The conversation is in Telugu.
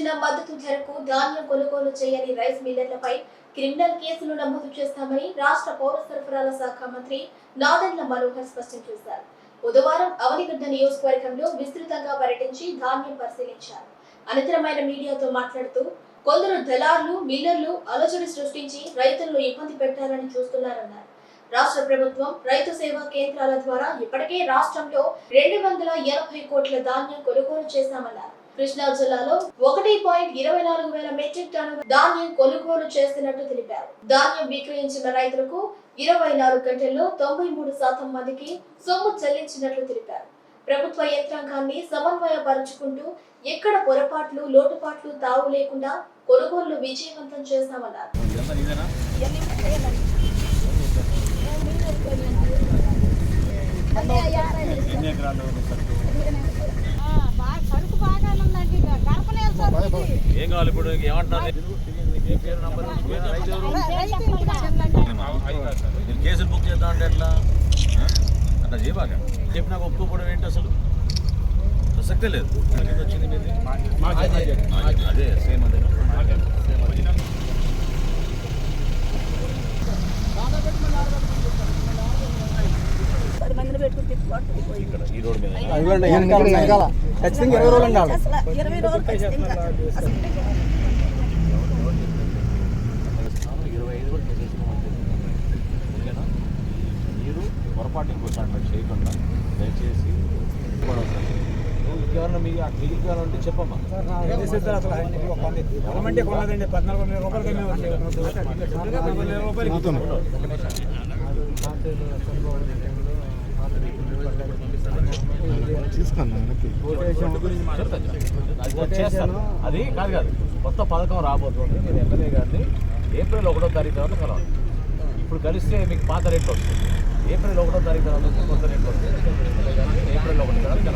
నిర్ణయించిన మద్దతు ధరకు ధాన్యం కొనుగోలు చేయని రైస్ మిల్లర్లపై క్రిమినల్ కేసులు నమోదు చేస్తామని రాష్ట్ర పౌర సరఫరాల శాఖ మంత్రి నాదెండ్ల మనోహర్ స్పష్టం చేశారు. బుధవారం అవనిగడ్డ నియోజకవర్గంలో విస్తృతంగా పర్యటించి ధాన్యం పరిశీలించారు. అనంతరమైన మీడియాతో మాట్లాడుతూ కొందరు దళారులు, మిల్లర్లు అలజడి సృష్టించి రైతులను ఇబ్బంది పెట్టాలని చూస్తున్నారన్నారు. రాష్ట్ర ప్రభుత్వం రైతు సేవా కేంద్రాల ద్వారా ఇప్పటికే రాష్ట్రంలో 280 కోట్ల ధాన్యం కొనుగోలు చేశామన్నారు. కృష్ణా జిల్లాలో 1.24 వేల మెట్రిక్ టన్నుల ధాన్యం కొనుగోలు చేస్తున్నట్టు తెలిపారు. ధాన్యం విక్రయించిన రైతులకు 24 గంటల్లో 93% మందికి సొమ్ము చెల్లించినట్లు తెలిపారు. ప్రభుత్వ యంత్రాంగాన్ని సమన్వయపరుచుకుంటూ ఎక్కడ పొరపాట్లు, లోటుపాట్లు తావు లేకుండా కొనుగోళ్లు విజయవంతం చేస్తామన్నారు. ఏం కావాలి ఇప్పుడు? ఏమంటారు? కేసులు బుక్ చేద్దాం అంటే ఎట్లా అట్లా చేయబాక చెప్పి నాకు ఒప్పుకోవడం ఏంటి? అసలు ప్రసక్తే లేదు. వచ్చింది అదే సేమ్ అదే ఇక్కడ ఈ రోడ్ మీద 20 రోజులు ఉండాలి. మీరు పొరపాటు ఇంకోసారి చేయకుండా దయచేసి ఎవరన్నా మీకు మిగిలిపోవాలంటే చెప్పమ్మా. గవర్నమెంటే కొన్నదండి 14,000 రూపాయలకి చేస్తాను. అది కాదు కొత్త పథకం రాబోతుంది. నేను ఎమ్మెల్యే గారిని ఏప్రిల్ 1వ తారీఖు తర్వాత కలవాలి. ఇప్పుడు కలిస్తే మీకు పాత రేట్లు వస్తుంది. ఏప్రిల్ 1వ తారీఖు తర్వాత కొత్త రేట్లు వస్తుంది. ఏప్రిల్ 1 తర్వాత